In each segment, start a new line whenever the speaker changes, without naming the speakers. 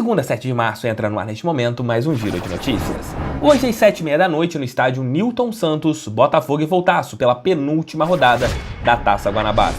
Segunda, 7 de março, entra no ar neste momento mais um Giro de Notícias. Hoje às 7h30 da noite, no estádio Newton Santos, Botafogo e Voltaço pela penúltima rodada da Taça Guanabara.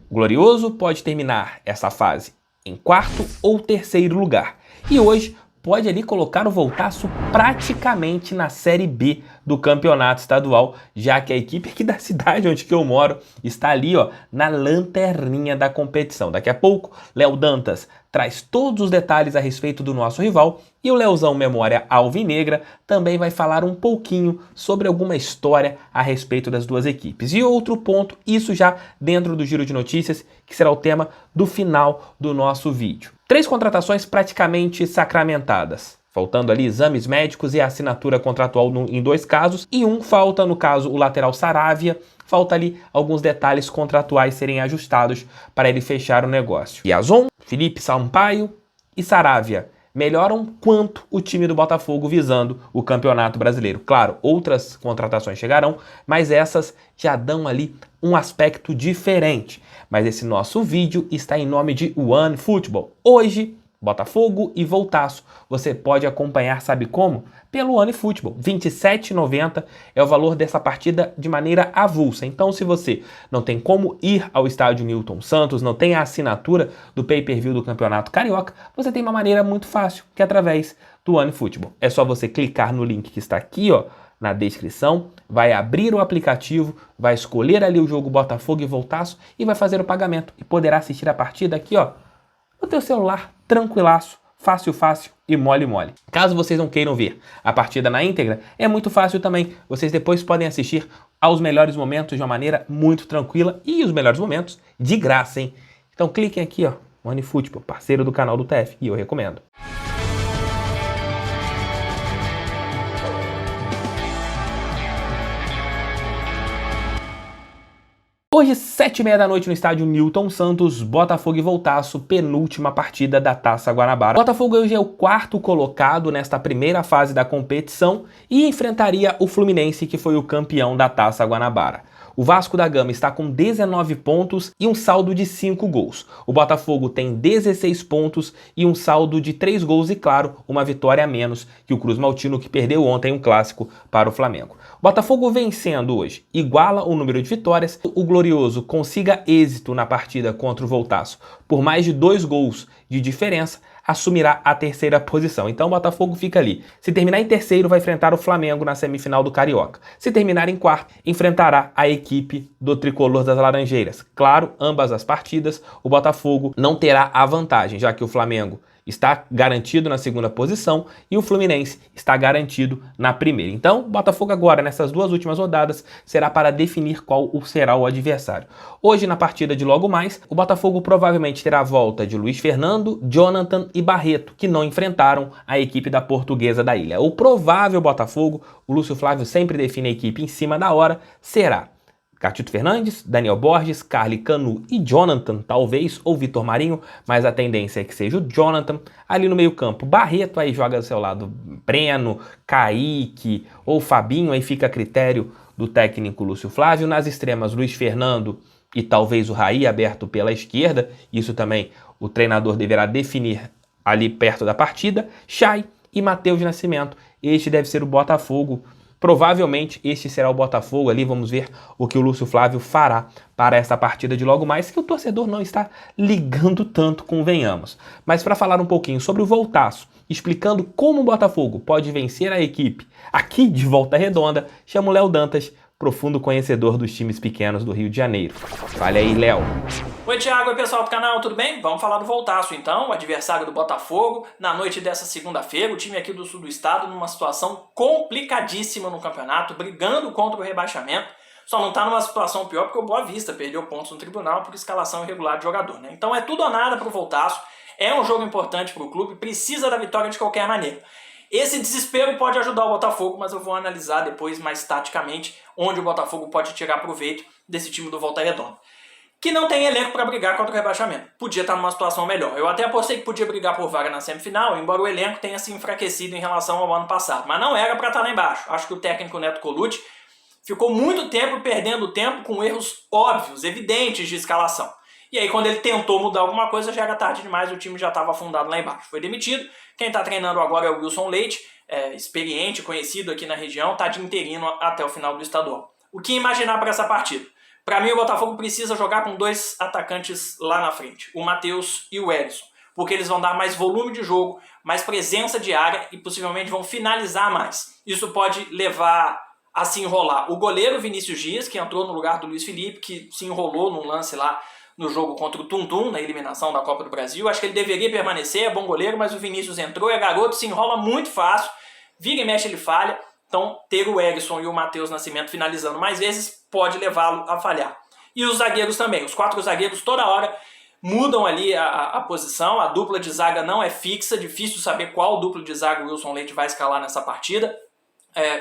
O Glorioso pode terminar essa fase em quarto ou terceiro lugar. E hoje pode ali colocar o Voltaço praticamente na Série B do campeonato estadual, já que a equipe aqui da cidade onde que eu moro está ali, ó, na lanterninha da competição. Daqui a pouco, Léo Dantas traz todos os detalhes a respeito do nosso rival e o Leozão Memória Alvinegra também vai falar um pouquinho sobre alguma história a respeito das duas equipes. E outro ponto, isso já dentro do Giro de Notícias, que será o tema do final do nosso vídeo. 3 contratações praticamente sacramentadas, faltando ali exames médicos e a assinatura contratual em 2 casos, e falta, no caso, o lateral Saravia, falta ali alguns detalhes contratuais serem ajustados para ele fechar o negócio. Yazon, Felipe Sampaio e Saravia melhoram quanto o time do Botafogo visando o Campeonato Brasileiro. Claro, outras contratações chegarão, mas essas já dão ali um aspecto diferente. Mas esse nosso vídeo está em nome de OneFootball. Hoje, Botafogo e Voltaço. Você pode acompanhar, sabe como? Pelo OneFootball. R$ 27,90 é o valor dessa partida de maneira avulsa. Então, se você não tem como ir ao estádio Newton Santos, não tem a assinatura do pay-per-view do Campeonato Carioca, você tem uma maneira muito fácil, que é através do OneFootball. É só você clicar no link que está aqui, ó, na descrição, vai abrir o aplicativo, vai escolher ali o jogo Botafogo e Voltaço e vai fazer o pagamento. E poderá assistir a partida aqui, ó, no teu celular, tranquilaço, fácil e mole. Caso vocês não queiram ver a partida na íntegra, é muito fácil também. Vocês depois podem assistir aos melhores momentos de uma maneira muito tranquila e os melhores momentos de graça, hein? Então cliquem aqui, ó, OneFootball, parceiro do canal do TF, e eu recomendo. Hoje, 7h30 da noite, no estádio Newton Santos, Botafogo e Voltaço, penúltima partida da Taça Guanabara. Botafogo hoje é o 4º colocado nesta primeira fase da competição e enfrentaria o Fluminense, que foi o campeão da Taça Guanabara. O Vasco da Gama está com 19 pontos e um saldo de 5 gols. O Botafogo tem 16 pontos e um saldo de 3 gols e, claro, uma vitória a menos que o Cruz Maltino, que perdeu ontem um clássico para o Flamengo. O Botafogo vencendo hoje iguala o número de vitórias. O Glorioso consiga êxito na partida contra o Voltaço por mais de 2 gols de diferença, assumirá a terceira posição. Então o Botafogo fica ali. Se terminar em terceiro, vai enfrentar o Flamengo na semifinal do Carioca. Se terminar em quarto, enfrentará a equipe do Tricolor das Laranjeiras. Claro, ambas as partidas, o Botafogo não terá a vantagem, já que o Flamengo está garantido na segunda posição e o Fluminense está garantido na primeira. Então, o Botafogo agora, nessas 2 últimas rodadas, será para definir qual será o adversário. Hoje, na partida de logo mais, o Botafogo provavelmente terá a volta de Luiz Fernando, Jonathan e Barreto, que não enfrentaram a equipe da Portuguesa da Ilha. O provável Botafogo, o Lúcio Flávio sempre define a equipe em cima da hora, será Catito Fernandes, Daniel Borges, Carly Canu e Jonathan, talvez, ou Vitor Marinho, mas a tendência é que seja o Jonathan. Ali no meio campo, Barreto aí joga do seu lado Breno, Kaique ou Fabinho, aí fica a critério do técnico Lúcio Flávio. Nas extremas, Luiz Fernando e talvez o Raí aberto pela esquerda, isso também o treinador deverá definir ali perto da partida. Chay e Matheus Nascimento, este deve ser o Botafogo. Provavelmente este será o Botafogo ali, vamos ver o que o Lúcio Flávio fará para essa partida de logo mais, que o torcedor não está ligando tanto, convenhamos. Mas para falar um pouquinho sobre o Voltaço, explicando como o Botafogo pode vencer a equipe aqui de Volta Redonda, chamo o Léo Dantas, profundo conhecedor dos times pequenos do Rio de Janeiro. Fale aí, Léo.
Oi, Thiago, oi pessoal do canal, tudo bem? Vamos falar do Voltaço então, o adversário do Botafogo, na noite dessa segunda-feira, o time aqui do sul do estado numa situação complicadíssima no campeonato, brigando contra o rebaixamento, só não está numa situação pior porque o Boa Vista perdeu pontos no tribunal por escalação irregular de jogador, né? Então é tudo ou nada para o Voltaço, é um jogo importante para o clube, precisa da vitória de qualquer maneira. Esse desespero pode ajudar o Botafogo, mas eu vou analisar depois mais taticamente onde o Botafogo pode tirar proveito desse time do Volta Redonda, que não tem elenco para brigar contra o rebaixamento. Podia estar numa situação melhor. Eu até apostei que podia brigar por vaga na semifinal, embora o elenco tenha se enfraquecido em relação ao ano passado. Mas não era para estar lá embaixo. Acho que o técnico Neto Colucci ficou muito tempo perdendo tempo com erros óbvios, evidentes de escalação. E aí quando ele tentou mudar alguma coisa já era tarde demais, o time já estava afundado lá embaixo. Foi demitido. Quem está treinando agora é o Wilson Leite, experiente, conhecido aqui na região, está de interino até o final do estadual. O que imaginar para essa partida? Para mim o Botafogo precisa jogar com 2 atacantes lá na frente, o Matheus e o Erisson, porque eles vão dar mais volume de jogo, mais presença de área e possivelmente vão finalizar mais. Isso pode levar a se enrolar o goleiro Vinícius Dias, que entrou no lugar do Luiz Felipe, que se enrolou num lance lá no jogo contra o Tuntum, na eliminação da Copa do Brasil. Acho que ele deveria permanecer, é bom goleiro, mas o Vinícius entrou, é garoto, se enrola muito fácil, vira e mexe ele falha. Então ter o Erisson e o Matheus Nascimento finalizando mais vezes pode levá-lo a falhar. E os zagueiros também, os 4 zagueiros toda hora mudam ali a posição, a dupla de zaga não é fixa, difícil saber qual dupla de zaga o Wilson Leite vai escalar nessa partida.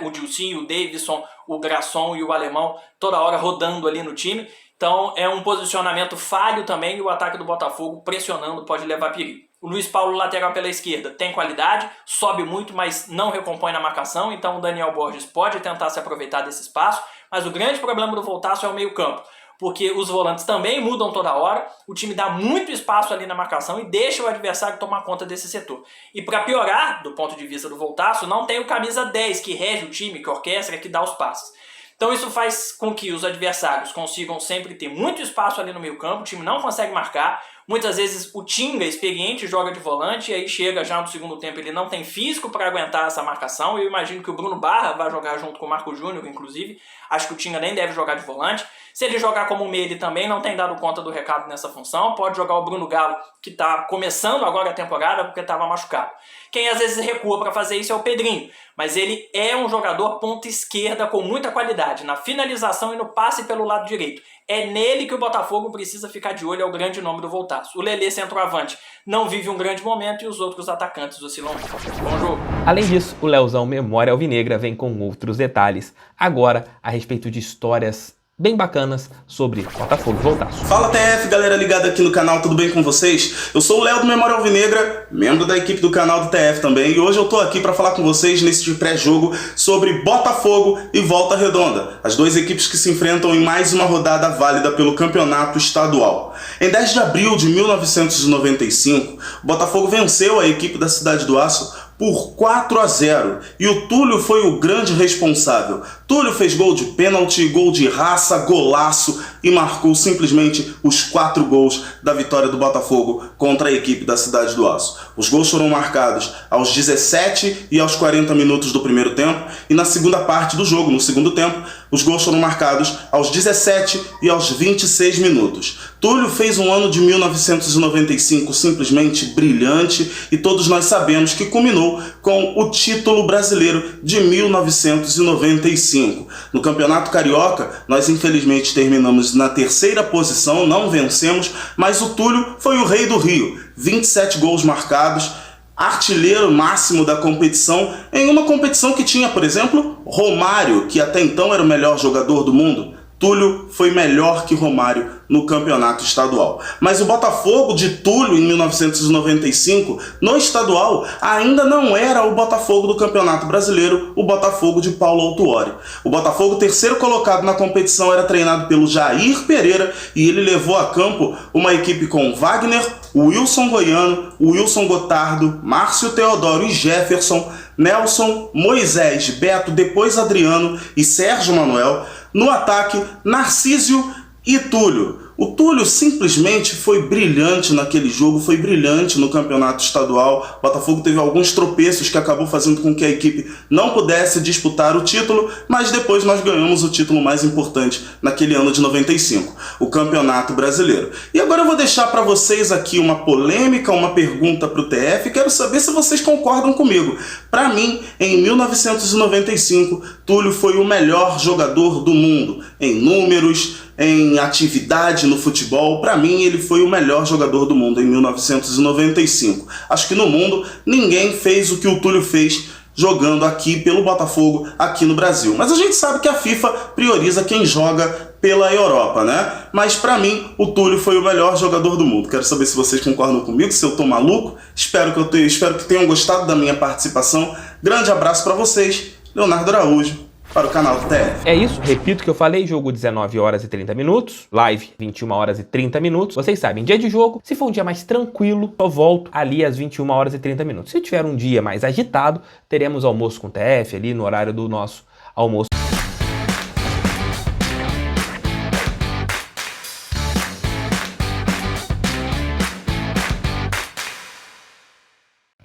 O Dilcinho, o Davidson, o Grasson e o Alemão toda hora rodando ali no time. Então é um posicionamento falho também e o ataque do Botafogo pressionando pode levar perigo. O Luiz Paulo, lateral pela esquerda, tem qualidade, sobe muito, mas não recompõe na marcação, então o Daniel Borges pode tentar se aproveitar desse espaço, mas o grande problema do Voltaço é o meio-campo, porque os volantes também mudam toda hora, o time dá muito espaço ali na marcação e deixa o adversário tomar conta desse setor. E para piorar, do ponto de vista do Voltaço, não tem o camisa 10 que rege o time, que orquestra, que dá os passes. Então isso faz com que os adversários consigam sempre ter muito espaço ali no meio campo, o time não consegue marcar, muitas vezes o Tinga, experiente, joga de volante e aí chega já no segundo tempo, ele não tem físico para aguentar essa marcação. Eu imagino que o Bruno Barra vai jogar junto com o Marco Júnior, inclusive, acho que o Tinga nem deve jogar de volante. Se ele jogar como meia, ele também não tem dado conta do recado nessa função, pode jogar o Bruno Galo, que está começando agora a temporada porque estava machucado. Quem às vezes recua para fazer isso é o Pedrinho, mas ele é um jogador ponta esquerda com muita qualidade, na finalização e no passe pelo lado direito. É nele que o Botafogo precisa ficar de olho, é o grande nome do Voltaço. O Lelê, centroavante, não vive um grande momento e os outros atacantes oscilam. Bom jogo.
Além disso, o Leozão Memória Alvinegra vem com outros detalhes, agora a respeito de histórias bem bacanas sobre Botafogo e Voltaço.
Fala TF, galera ligada aqui no canal, tudo bem com vocês? Eu sou o Léo do Memória Alvinegra, membro da equipe do canal do TF também, e hoje eu tô aqui para falar com vocês nesse pré-jogo sobre Botafogo e Volta Redonda, as 2 equipes que se enfrentam em mais uma rodada válida pelo campeonato estadual. Em 10 de abril de 1995, o Botafogo venceu a equipe da Cidade do Aço por 4-0 e o Túlio foi o grande responsável. Túlio fez gol de pênalti, gol de raça, golaço e marcou simplesmente os 4 gols da vitória do Botafogo contra a equipe da Cidade do Aço. Os gols foram marcados aos 17 e aos 40 minutos do primeiro tempo e na segunda parte do jogo, no segundo tempo, os gols foram marcados aos 17 e aos 26 minutos. Túlio fez um ano de 1995 simplesmente brilhante e todos nós sabemos que culminou com o título brasileiro de 1995. No Campeonato Carioca, nós infelizmente terminamos na 3ª posição, não vencemos, mas o Túlio foi o rei do Rio. 27 gols marcados, artilheiro máximo da competição, em uma competição que tinha, por exemplo, Romário, que até então era o melhor jogador do mundo. Túlio foi melhor que Romário no campeonato estadual. Mas o Botafogo de Túlio, em 1995, no estadual, ainda não era o Botafogo do Campeonato Brasileiro, o Botafogo de Paulo Autuori. O Botafogo, 3º colocado na competição, era treinado pelo Jair Pereira e ele levou a campo uma equipe com Wagner, Wilson Goiano, Wilson Gotardo, Márcio Teodoro e Jefferson, Nelson, Moisés, Beto, depois Adriano e Sérgio Manuel. No ataque, Narcísio e Túlio. O Túlio simplesmente foi brilhante naquele jogo, foi brilhante no campeonato estadual. O Botafogo teve alguns tropeços que acabou fazendo com que a equipe não pudesse disputar o título, mas depois nós ganhamos o título mais importante naquele ano de 95, o Campeonato Brasileiro. E agora eu vou deixar para vocês aqui uma polêmica, uma pergunta para o TF, quero saber se vocês concordam comigo. Para mim, em 1995, Túlio foi o melhor jogador do mundo, em números, em atividade no futebol. Para mim, ele foi o melhor jogador do mundo em 1995. Acho que no mundo ninguém fez o que o Túlio fez jogando aqui pelo Botafogo, aqui no Brasil. Mas a gente sabe que a FIFA prioriza quem joga pela Europa, né? Mas para mim, o Túlio foi o melhor jogador do mundo. Quero saber se vocês concordam comigo, se eu tô maluco. Espero que tenham gostado da minha participação. Grande abraço para vocês. Leonardo Araújo. para o canal do TF.
É isso, repito o que eu falei, jogo 19 horas e 30 minutos, live 21 horas e 30 minutos. Vocês sabem, dia de jogo, se for um dia mais tranquilo, eu volto ali às 21 horas e 30 minutos. Se tiver um dia mais agitado, teremos almoço com o TF ali no horário do nosso almoço.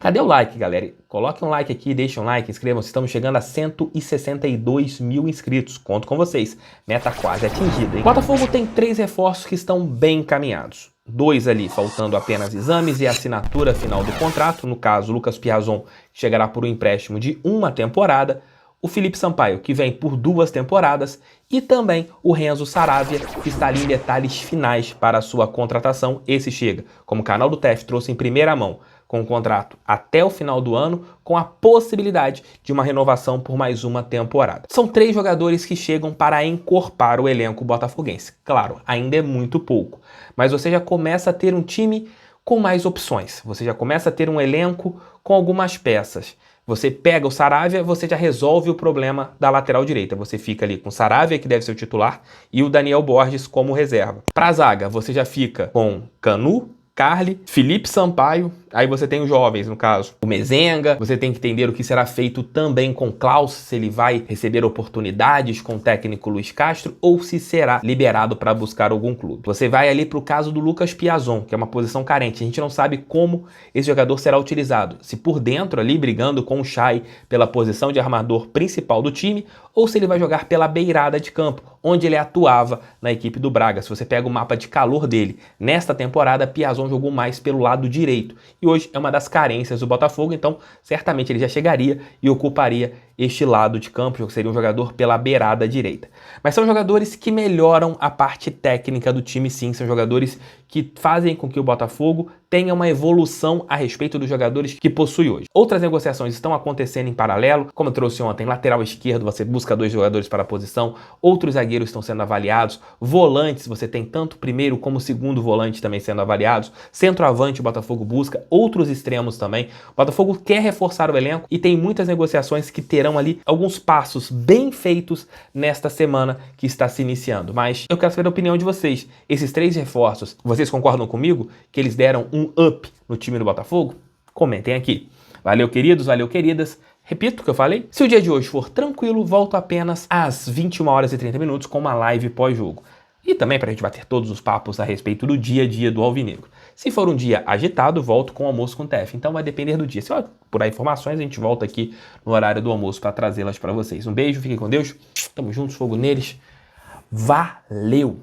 Cadê o like, galera? Coloque um like aqui, deixe um like, inscrevam-se. Estamos chegando a 162 mil inscritos. Conto com vocês. Meta quase atingida, hein? Botafogo tem 3 reforços que estão bem encaminhados. 2 ali, faltando apenas exames e assinatura final do contrato. No caso, Lucas Piazon chegará por um empréstimo de 1 temporada. O Felipe Sampaio, que vem por 2 temporadas. E também o Renzo Saravia, que está ali em detalhes finais para a sua contratação. Esse chega, como o canal do TF trouxe em primeira mão, com o contrato até o final do ano, com a possibilidade de uma renovação por mais 1 temporada. São 3 jogadores que chegam para encorpar o elenco botafoguense. Claro, ainda é muito pouco, mas você já começa a ter um time com mais opções. Você já começa a ter um elenco com algumas peças. Você pega o Saravia, você já resolve o problema da lateral direita. Você fica ali com o Saravia, que deve ser o titular, e o Daniel Borges como reserva. Para a zaga, você já fica com Canu, Carli, Felipe Sampaio, aí você tem os jovens, no caso, o Mezenga. Você tem que entender o que será feito também com Klaus, se ele vai receber oportunidades com o técnico Luiz Castro ou se será liberado para buscar algum clube. Você vai ali para o caso do Lucas Piazon, que é uma posição carente. A gente não sabe como esse jogador será utilizado. Se por dentro ali, brigando com o Chay pela posição de armador principal do time, ou se ele vai jogar pela beirada de campo, onde ele atuava na equipe do Braga. Se você pega o mapa de calor dele, nesta temporada, Piazon jogou mais pelo lado direito. E hoje é uma das carências do Botafogo, então certamente ele já chegaria e ocuparia este lado de campo, seria um jogador pela beirada direita. Mas são jogadores que melhoram a parte técnica do time, sim, são jogadores que fazem com que o Botafogo tenha uma evolução a respeito dos jogadores que possui hoje. Outras negociações estão acontecendo em paralelo, como eu trouxe ontem, lateral esquerdo, você busca 2 jogadores para a posição, outros zagueiros estão sendo avaliados, volantes, você tem tanto o primeiro como o segundo volante também sendo avaliados, centroavante o Botafogo busca, outros extremos também. O Botafogo quer reforçar o elenco e tem muitas negociações que terão ali alguns passos bem feitos nesta semana que está se iniciando. Mas eu quero saber a opinião de vocês. Esses 3 reforços, vocês concordam comigo que eles deram um up no time do Botafogo? Comentem aqui. Valeu, queridos, valeu, queridas. Repito o que eu falei. Se o dia de hoje for tranquilo, volto apenas às 21 horas e 30 minutos com uma live pós-jogo. E também para a gente bater todos os papos a respeito do dia a dia do Alvinegro. Se for um dia agitado, volto com o almoço com o TF. Então vai depender do dia. Se eu apurar informações, a gente volta aqui no horário do almoço para trazê-las para vocês. Um beijo, fiquem com Deus. Tamo juntos, fogo neles. Valeu!